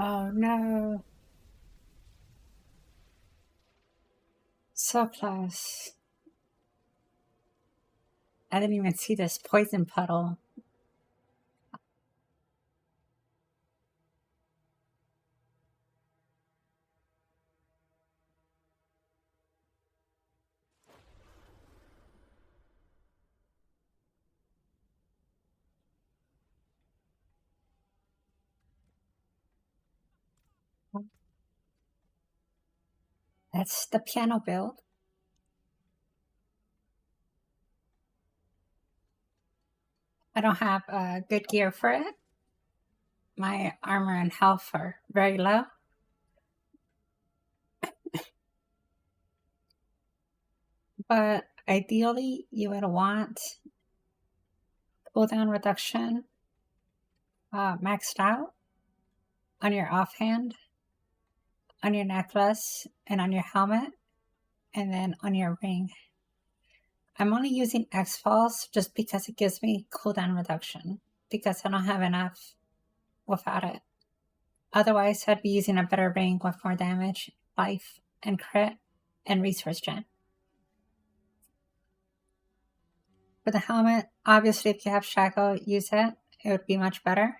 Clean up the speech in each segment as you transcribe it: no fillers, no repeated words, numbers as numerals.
Oh no. So close. I didn't even see this poison puddle. That's the piano build. I don't have good gear for it. My armor and health are very low. But ideally, you would want cooldown reduction maxed out on your offhand, on your necklace, and on your helmet, and then on your ring. I'm only using X-Falls just because it gives me cooldown reduction, because I don't have enough without it. Otherwise, I'd be using a better ring with more damage, life, and crit, and resource gen. For the helmet, obviously if you have shako, use it. It would be much better.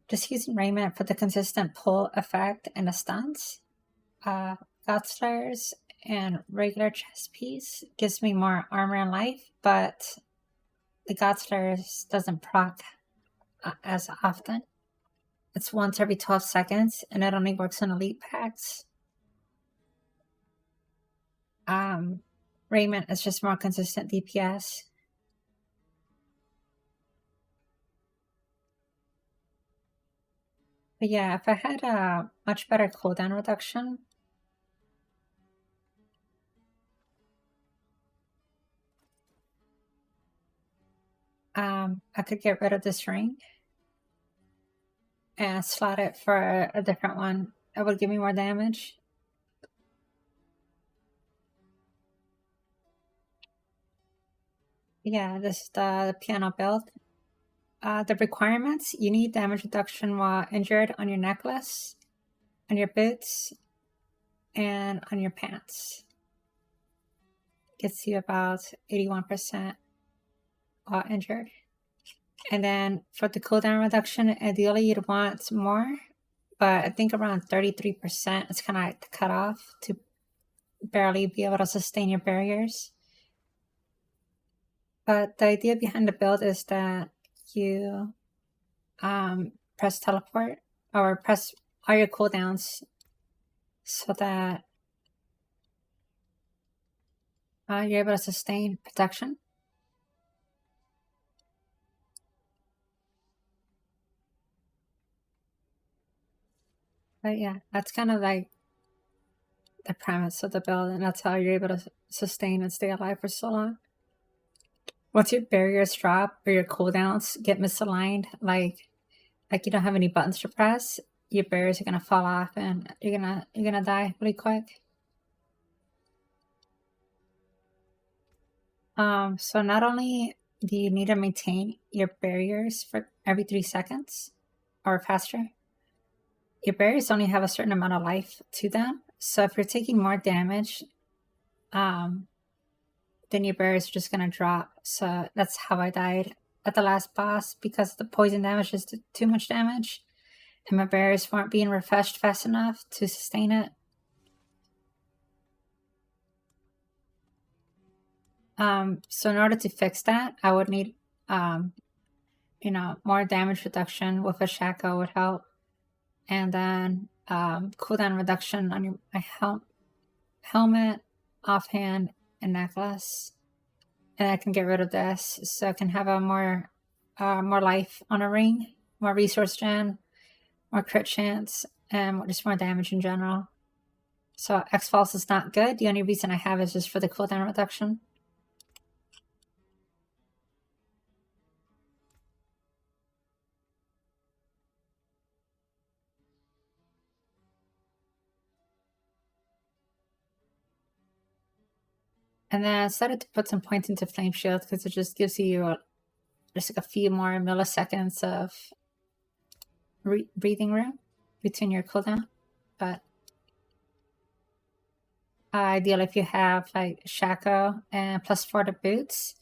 Just using raiment for the consistent pull effect and the stunts. Gutslayers and regular chest piece gives me more armor and life, but the Gutslayers doesn't proc as often. It's once every 12 seconds, and it only works on elite packs. Raiment is just more consistent DPS. But yeah, if I had a much better cooldown reduction, I could get rid of this ring and slot it for a different one. It would give me more damage. Yeah, this is the piano build. The requirements, you need damage reduction while injured on your necklace, on your boots, and on your pants. Gets you about 81% while injured. And then for the cooldown reduction, ideally you'd want more, but I think around 33% is kind of like the cutoff to barely be able to sustain your barriers. But the idea behind the build is that you press teleport or press all your cooldowns so that you're able to sustain protection. But yeah, that's kind of like the premise of the build, and that's how you're able to sustain and stay alive for so long. Once your barriers drop or your cooldowns get misaligned, like you don't have any buttons to press, your barriers are gonna fall off and you're gonna die really quick. So not only do you need to maintain your barriers for every 3 seconds or faster, your barriers only have a certain amount of life to them. So if you're taking more damage, then your barriers are just gonna drop. So that's how I died at the last boss, because the poison damage is too much damage, and my barriers weren't being refreshed fast enough to sustain it. So in order to fix that, I would need, more damage reduction with a shako would help, and then cooldown reduction on my helmet, offhand, and necklace. And I can get rid of this, so I can have a more life on a ring, more resource gen, more crit chance, and just more damage in general. So X-Falls is not good. The only reason I have is just for the cooldown reduction. And then I started to put some points into Flame Shield because it just gives you just like a few more milliseconds of breathing room between your cooldown. But ideal if you have like shako and +4 to boots,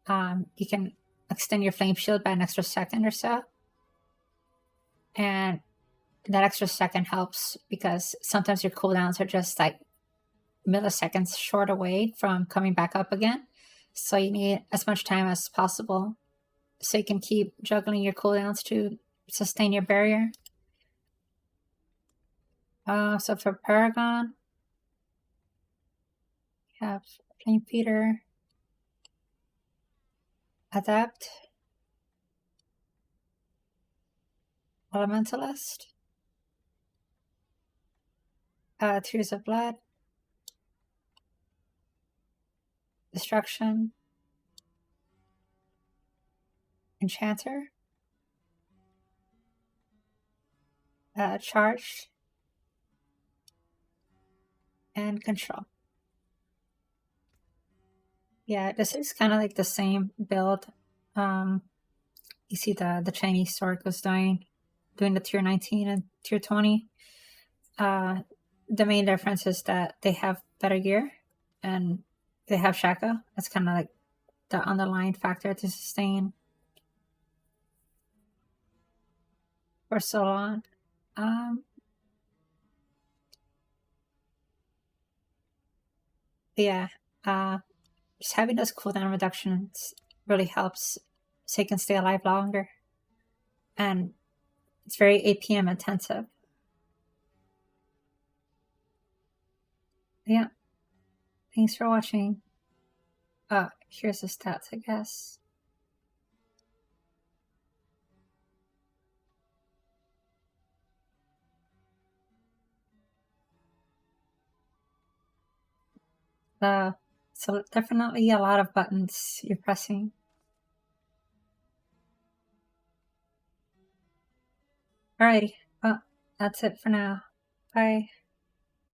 you can extend your flame shield by an extra second or so. And that extra second helps because sometimes your cooldowns are just like milliseconds short away from coming back up again. So you need as much time as possible so you can keep juggling your cooldowns to sustain your barrier. So for Paragon, we have Flame Feeder, Adept, Elementalist, Tears of Blood, Destruction, Enchanter, Charge, and Control. Yeah, this is kind of like the same build. You see the Chinese Sorc was doing the tier 19 and tier 20. The main difference is that they have better gear and they have shako. That's kind of like the underlying factor to sustain for so long. Yeah, just having those cooldown reductions really helps so you can stay alive longer. And it's very APM intensive. Yeah. Thanks for watching. Here's the stats, I guess. So definitely a lot of buttons you're pressing. Alrighty, well, that's it for now. Bye.